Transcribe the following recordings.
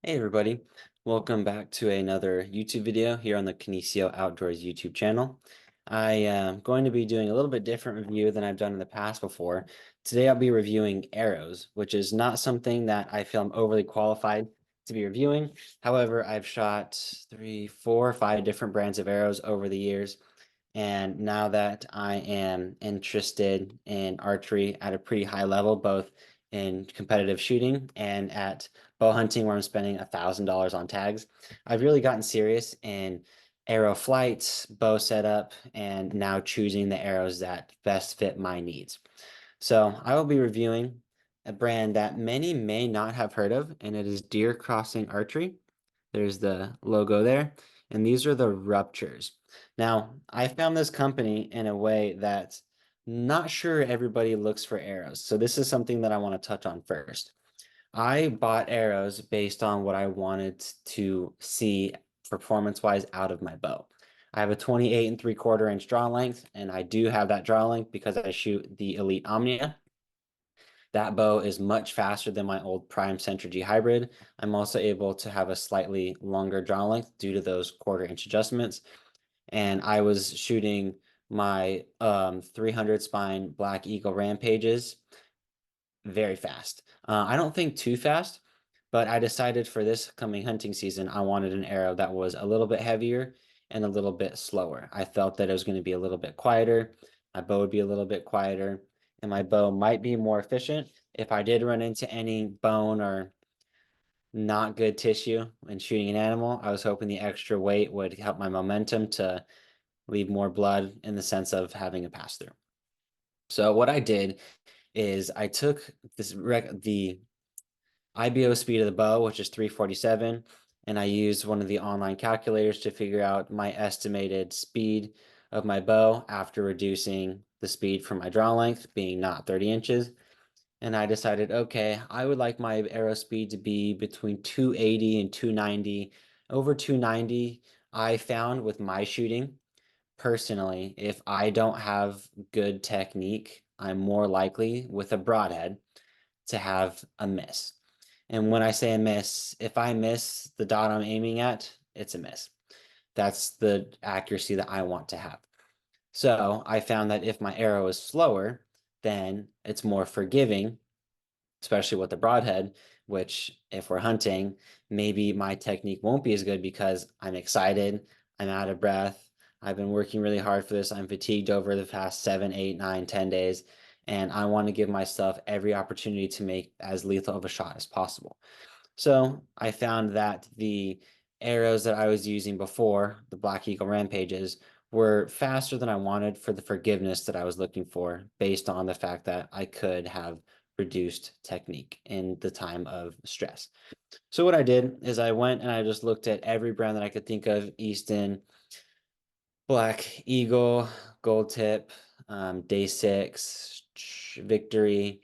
Hey everybody, welcome back to another YouTube video here on the Kinesio Outdoors YouTube channel. I am going to be doing a little bit different review than I've done in the past before. Today I'll be reviewing arrows, which is not something that I feel I'm overly qualified to be reviewing. However, I've shot 3, 4, 5 different brands of arrows over the years. And now that I am interested in archery at a pretty high level, both in competitive shooting and at bow hunting, where I'm spending $1,000 on tags, I've really gotten serious in arrow flights, bow setup, and now choosing the arrows that best fit my needs. So I will be reviewing a brand that many may not have heard of, and it is Deer Crossing Archery. There's the logo there, and these are the Ruptures. Now, I found this company in a way that not sure everybody looks for arrows. So this is something that I want to touch on first. I bought arrows based on what I wanted to see performance-wise out of my bow. I have a 28 3/4 inch draw length, and I do have that draw length because I shoot the Elite Omnia. That bow is much faster than my old Prime Centrigy Hybrid. I'm also able to have a slightly longer draw length due to those 1/4 inch adjustments. And I was shooting my 300 spine Black Eagle Rampages very fast. I don't think too fast, but I decided for this coming hunting season, I wanted an arrow that was a little bit heavier and a little bit slower. I felt that it was going to be a little bit quieter. My bow would be a little bit quieter, and my bow might be more efficient. If I did run into any bone or not good tissue when shooting an animal, I was hoping the extra weight would help my momentum to leave more blood in the sense of having a pass through. So what I did is I took the IBO speed of the bow, which is 347, and I used one of the online calculators to figure out my estimated speed of my bow after reducing the speed from my draw length, being not 30 inches. And I decided, okay, I would like my arrow speed to be between 280 and 290. Over 290, I found with my shooting, personally, if I don't have good technique, I'm more likely with a broadhead to have a miss. And when I say a miss, if I miss the dot I'm aiming at, it's a miss. That's the accuracy that I want to have. So I found that if my arrow is slower, then it's more forgiving, especially with the broadhead, which if we're hunting, maybe my technique won't be as good because I'm excited, I'm out of breath, I've been working really hard for this, I'm fatigued over the past 7, 8, 9, 10 days, and I want to give myself every opportunity to make as lethal of a shot as possible. So I found that the arrows that I was using before, the Black Eagle Rampages, were faster than I wanted for the forgiveness that I was looking for, based on the fact that I could have reduced technique in the time of stress. So what I did is I went and I just looked at every brand that I could think of: Easton, Black Eagle, Gold Tip, Day 6, Victory,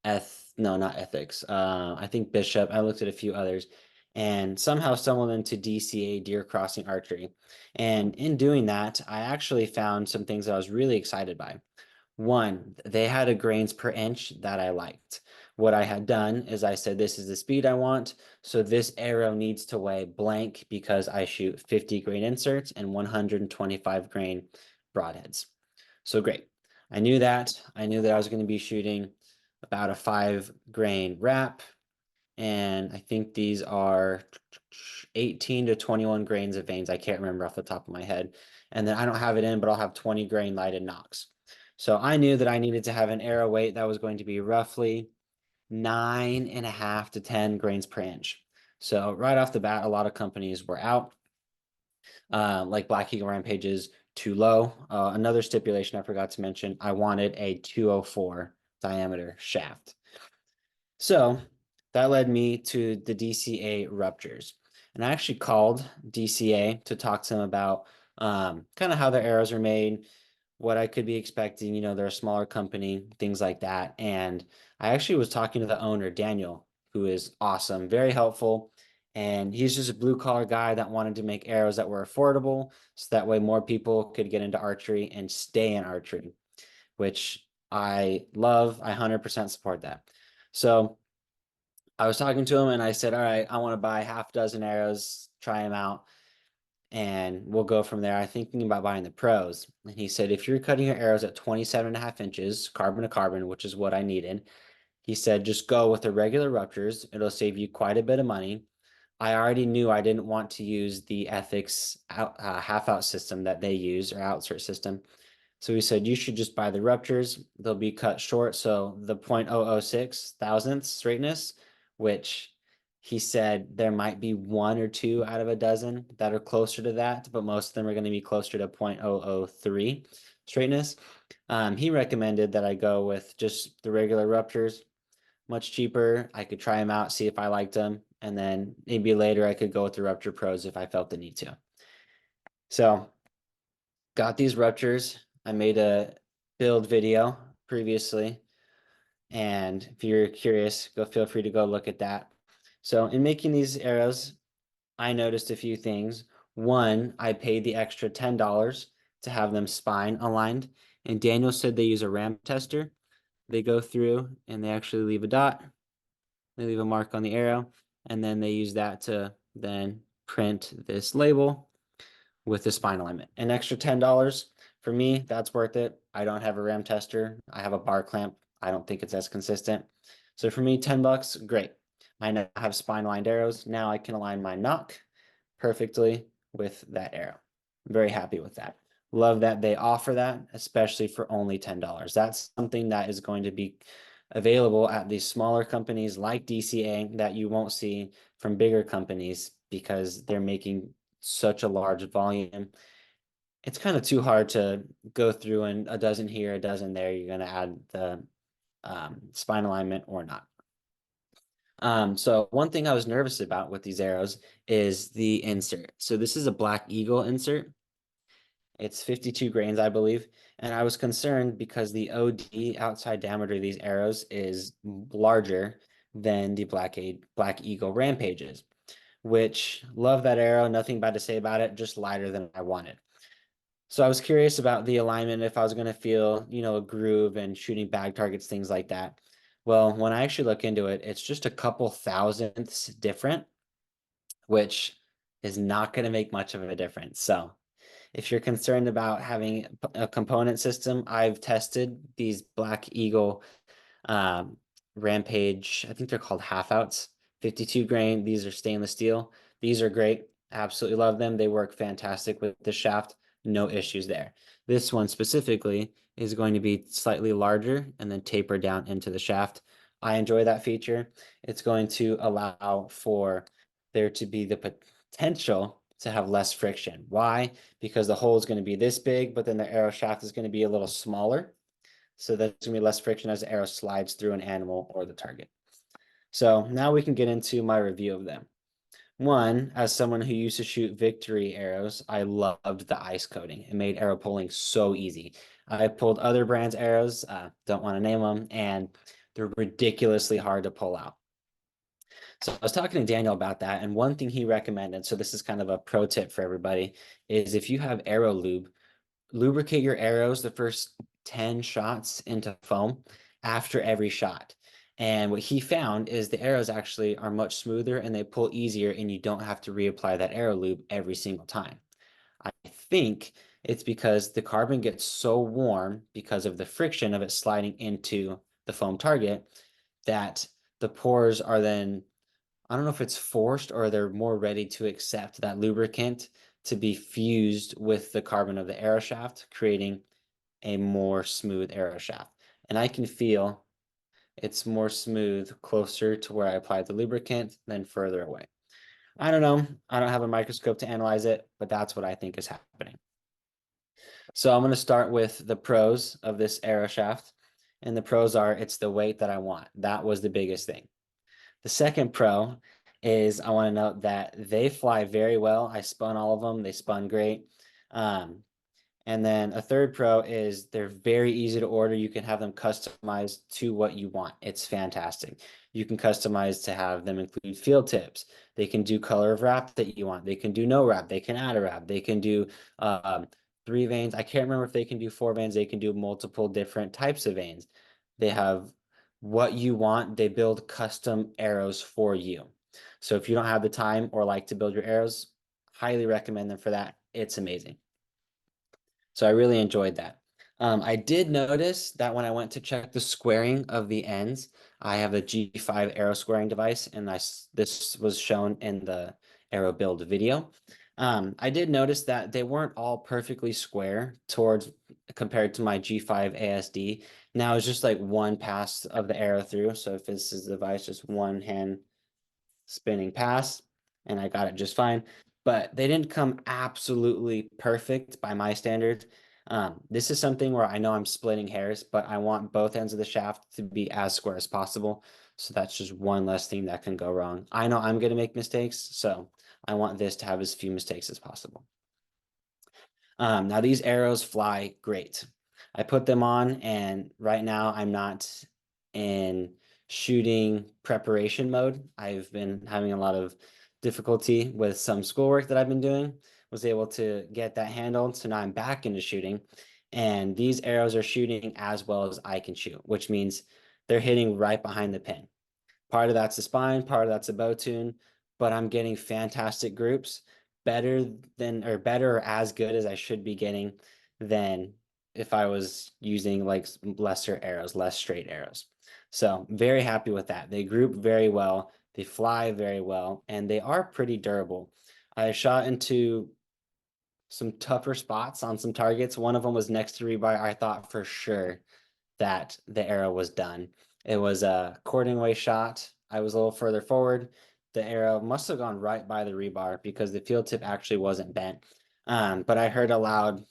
no, not Ethics. I think Bishop. I looked at a few others and somehow stumbled into DCA Deer Crossing Archery. And in doing that, I actually found some things that I was really excited by. One, they had a grains per inch that I liked. What I had done is I said, this is the speed I want. So this arrow needs to weigh blank because I shoot 50 grain inserts and 125 grain broadheads. So great. I knew that. I knew that I was going to be shooting about a 5 grain wrap. And I think these are 18 to 21 grains of veins. I can't remember off the top of my head. And then I don't have it in, but I'll have 20 grain lighted nocks. So I knew that I needed to have an arrow weight that was going to be roughly 9.5 to 10 grains per inch. So right off the bat, a lot of companies were out. Like Black Eagle Rampages, too low. Another stipulation I forgot to mention, I wanted a 204 diameter shaft. So that led me to the DCA Ruptures. And I actually called DCA to talk to them about kind of how their arrows are made, what I could be expecting. You know, they're a smaller company, things like that. And I actually was talking to the owner, Daniel, who is awesome, very helpful. And he's just a blue collar guy that wanted to make arrows that were affordable, so that way more people could get into archery and stay in archery, which I love. I 100% support that. So I was talking to him and I said, all right, I want to buy half a dozen arrows, try them out, and we'll go from there. I'm thinking about buying the pros. And he said, if you're cutting your arrows at 27.5 inches, carbon to carbon, which is what I needed, he said, just go with the regular ruptures. It'll save you quite a bit of money. I already knew I didn't want to use the ethics half out system that they use, or outsert system. So he said, you should just buy the ruptures. They'll be cut short. So the 0.006 thousandths straightness, which he said there might be one or two out of a dozen that are closer to that, but most of them are going to be closer to 0.003 straightness. He recommended that I go with just the regular ruptures, much cheaper. I could try them out, see if I liked them, and then maybe later I could go with the Rupture Pros if I felt the need to. So got these ruptures. I made a build video previously, and if you're curious, feel free to go look at that. So in making these arrows, I noticed a few things. One, I paid the extra $10 to have them spine aligned, and Daniel said they use a ramp tester. They go through and they actually leave a dot. They leave a mark on the arrow, and then they use that to then print this label with the spine alignment. An extra $10 for me, that's worth it. I don't have a ram tester. I have a bar clamp. I don't think it's as consistent. So for me, $10, great. I now have spine aligned arrows. Now I can align my nock perfectly with that arrow. I'm very happy with that. Love that they offer that, especially for only $10. That's something that is going to be available at these smaller companies like DCA that you won't see from bigger companies because they're making such a large volume. It's kind of too hard to go through and a dozen here, a dozen there. You're going to add the spine alignment or not. So one thing I was nervous about with these arrows is the insert. So this is a Black Eagle insert. It's 52 grains, I believe. And I was concerned because the OD outside diameter of these arrows is larger than the Black Eagle Rampages, which love that arrow. Nothing bad to say about it, just lighter than I wanted. So I was curious about the alignment, if I was going to feel, a groove and shooting bag targets, things like that. Well, when I actually look into it, it's just a couple thousandths different, which is not going to make much of a difference. So if you're concerned about having a component system, I've tested these Black Eagle Rampage, I think they're called half outs, 52 grain. These are stainless steel. These are great. Absolutely love them. They work fantastic with the shaft. No issues there. This one specifically is going to be slightly larger and then taper down into the shaft. I enjoy that feature. It's going to allow for there to be the potential to have less friction. Why? Because the hole is going to be this big, but then the arrow shaft is going to be a little smaller. So there's going to be less friction as the arrow slides through an animal or the target. So now we can get into my review of them. One, as someone who used to shoot victory arrows, I loved the ice coating. It made arrow pulling so easy. I pulled other brands' arrows, don't want to name them, and they're ridiculously hard to pull out. So I was talking to Daniel about that, and one thing he recommended, so this is kind of a pro tip for everybody, is if you have arrow lube, lubricate your arrows the first 10 shots into foam after every shot. And what he found is the arrows actually are much smoother and they pull easier, and you don't have to reapply that arrow lube every single time. I think it's because the carbon gets so warm because of the friction of it sliding into the foam target that the pores are then, I don't know if it's forced or they're more ready to accept that lubricant to be fused with the carbon of the arrow shaft, creating a more smooth arrow shaft. And I can feel it's more smooth closer to where I applied the lubricant than further away. I don't know. I don't have a microscope to analyze it, but that's what I think is happening. So I'm going to start with the pros of this arrow shaft. And the pros are it's the weight that I want. That was the biggest thing. The second pro is I want to note that they fly very well. I spun all of them. They spun great. And then a third pro is they're very easy to order. You can have them customized to what you want. It's fantastic. You can customize to have them include field tips. They can do color of wrap that you want. They can do no wrap. They can add a wrap. They can do 3 vanes. I can't remember if they can do 4 vanes. They can do multiple different types of vanes. They have what you want, they build custom arrows for you. So if you don't have the time or like to build your arrows, highly recommend them for that. It's amazing. So I really enjoyed that. I did notice that when I went to check the squaring of the ends, I have a G5 arrow squaring device, and this was shown in the arrow build video. I did notice that they weren't all perfectly square towards compared to my G5 ASD. Now it's just like one pass of the arrow through. So if this is the device, just one hand spinning pass, and I got it just fine. But they didn't come absolutely perfect by my standards. This is something where I know I'm splitting hairs, but I want both ends of the shaft to be as square as possible. So that's just one less thing that can go wrong. I know I'm going to make mistakes, so I want this to have as few mistakes as possible. Now these arrows fly great. I put them on, and right now I'm not in shooting preparation mode. I've been having a lot of difficulty with some schoolwork that I've been doing. Was able to get that handled, so now I'm back into shooting, and these arrows are shooting as well as I can shoot, which means they're hitting right behind the pin. Part of that's the spine, part of that's a bow tune, but I'm getting fantastic groups, better or as good as I should be getting than if I was using like lesser arrows, less straight arrows. So very happy with that. They group very well, they fly very well, and they are pretty durable. I shot into some tougher spots on some targets. One of them was next to rebar. I thought for sure that the arrow was done. It was a Cordingway shot. I was a little further forward. The arrow must have gone right by the rebar because the field tip actually wasn't bent. But I heard a loud,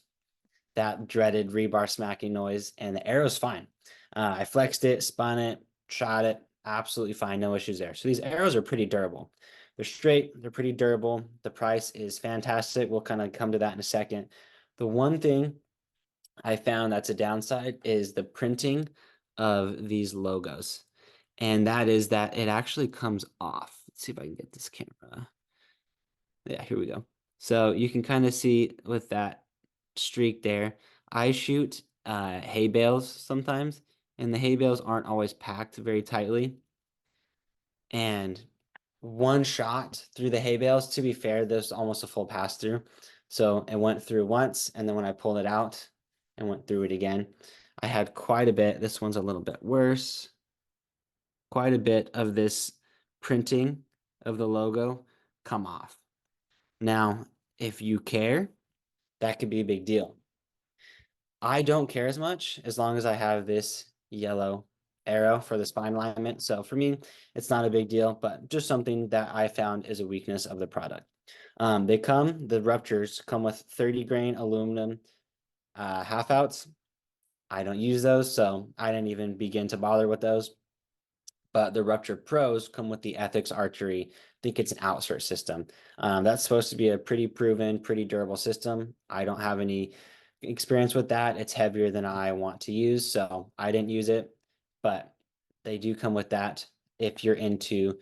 that dreaded rebar smacking noise, and the arrow's fine. I flexed it, spun it, shot it, absolutely fine, no issues there. So these arrows are pretty durable. They're straight, they're pretty durable. The price is fantastic. We'll kind of come to that in a second. The one thing I found that's a downside is the printing of these logos. And that is that it actually comes off. Let's see if I can get this camera. Yeah, here we go. So you can kind of see with that streak there. I shoot hay bales sometimes, and the hay bales aren't always packed very tightly. And one shot through the hay bales, to be fair, there's almost a full pass through. So it went through once, and then when I pulled it out and went through it again, I had quite a bit. This one's a little bit worse. Quite a bit of this printing of the logo come off. Now, if you care, that could be a big deal. I don't care as much as long as I have this yellow arrow for the spine alignment. So for me, it's not a big deal, but just something that I found is a weakness of the product. The Ruptures come with 30 grain aluminum half outs. I don't use those, so I didn't even begin to bother with those. But the Rupture Pros come with the Ethics Archery. I think it's an outsert system. That's supposed to be a pretty proven, pretty durable system. I don't have any experience with that. It's heavier than I want to use, so I didn't use it. But they do come with that if you're into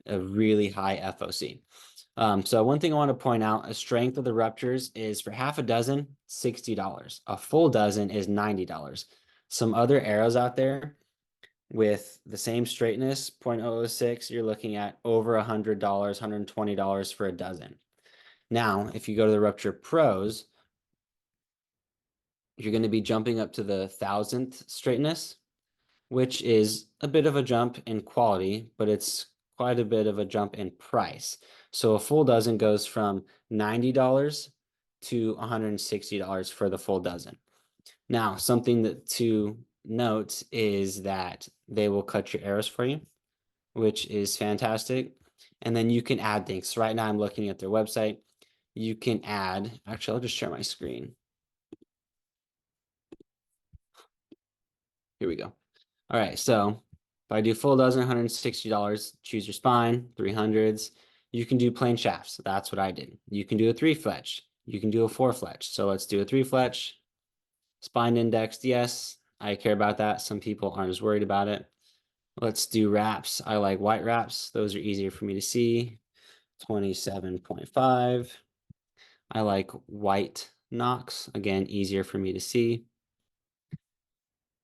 a really high FOC. So one thing I want to point out, a strength of the Ruptures is for half a dozen, $60. A full dozen is $90. Some other arrows out there with the same straightness, 0.006, you're looking at over $100, $120 for a dozen. Now, if you go to the Rupture Pros, you're going to be jumping up to the 1000th straightness, which is a bit of a jump in quality, but it's quite a bit of a jump in price. So a full dozen goes from $90 to $160 for the full dozen. Now, something that to note is that they will cut your arrows for you, which is fantastic. And then you can add things. So right now I'm looking at their website. You can add, actually, I'll just share my screen. Here we go. All right, so if I do full dozen, $160, choose your spine, 300s. You can do plain shafts. That's what I did. You can do a 3-fletch. You can do a 4-fletch. So let's do a 3-fletch. Spine indexed, yes. I care about that. Some people aren't as worried about it. Let's do wraps. I like white wraps. Those are easier for me to see. 27.5. I like white knocks. Again, easier for me to see.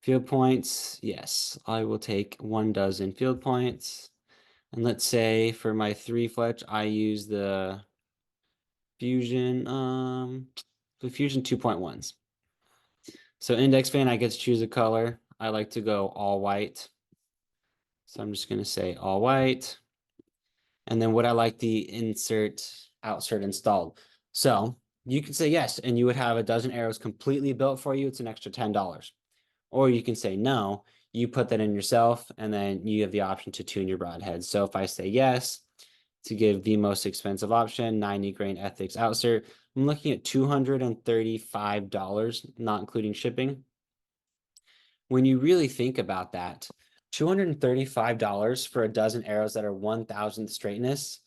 Field points, yes, I will take 1 dozen field points. And let's say for my 3 fletch, I use the Fusion, the Fusion 2.1s. So index fan, I get to choose a color. I like to go all white. So I'm just going to say all white. And then would I like the outsert installed? So you can say yes, and you would have a dozen arrows completely built for you. It's an extra $10. Or you can say no, you put that in yourself, and then you have the option to tune your broadhead. So if I say yes, to give the most expensive option, 90 grain ethics outsert, I'm looking at $235, not including shipping. When you really think about that, $235 for a dozen arrows that are 1,000th straightness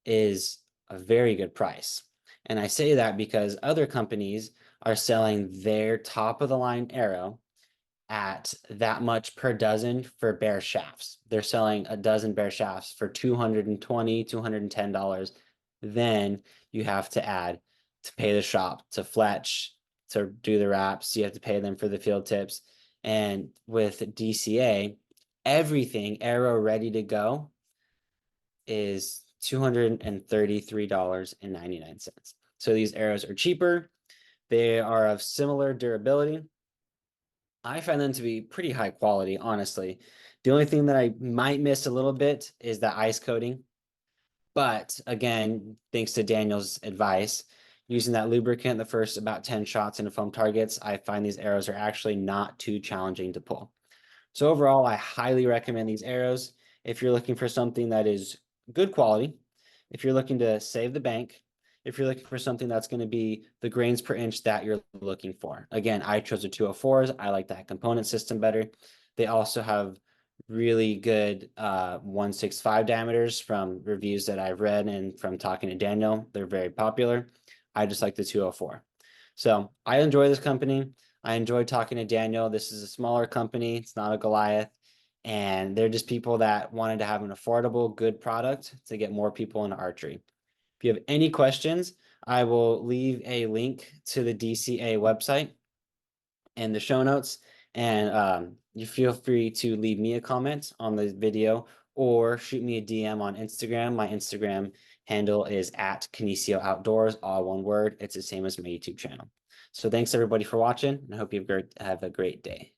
is a very good price. And I say that because other companies are selling their top of the line arrow at that much per dozen for bare shafts. They're selling a dozen bare shafts for $220, $210. Then you have to add to pay the shop, to fletch, to do the wraps. You have to pay them for the field tips. And with DCA, everything arrow ready to go is $233.99. So these arrows are cheaper. They are of similar durability. I find them to be pretty high quality, honestly. The only thing that I might miss a little bit is the ice coating. But again, thanks to Daniel's advice, using that lubricant the first about 10 shots into foam targets, I find these arrows are actually not too challenging to pull. So overall, I highly recommend these arrows if you're looking for something that is good quality, if you're looking to save the bank, if you're looking for something that's going to be the grains per inch that you're looking for. Again, I chose the 204s. I like that component system better. They also have really good 165 diameters from reviews that I've read and from talking to Daniel. They're very popular. I just like the 204. So I enjoy this company. I enjoyed talking to Daniel. This is a smaller company. It's not a Goliath. And they're just people that wanted to have an affordable, good product to get more people into archery. If you have any questions, I will leave a link to the DCA website in the show notes. And you feel free to leave me a comment on the video or shoot me a DM on Instagram. My Instagram handle is at Kinesio Outdoors, all one word. It's the same as my YouTube channel. So thanks everybody for watching, and I hope you have a great day.